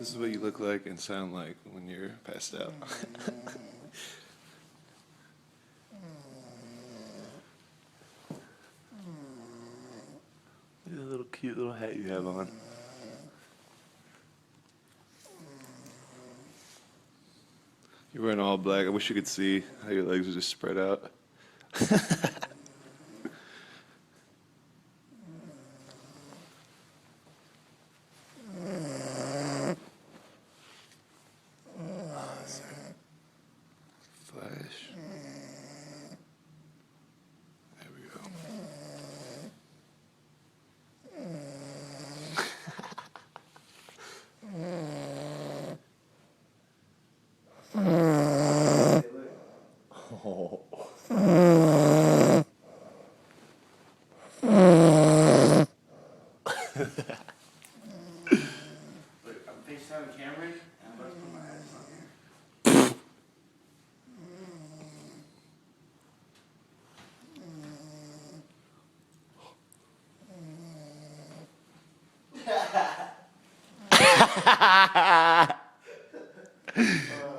This is what you look like and sound like when you're passed out. Look at the little cute little hat you have on. You're wearing all black. I wish you could see how your legs are just spread out. Flash. There we go. Look, I'm FaceTiming Cameron, and I'm about to put my eyes on here.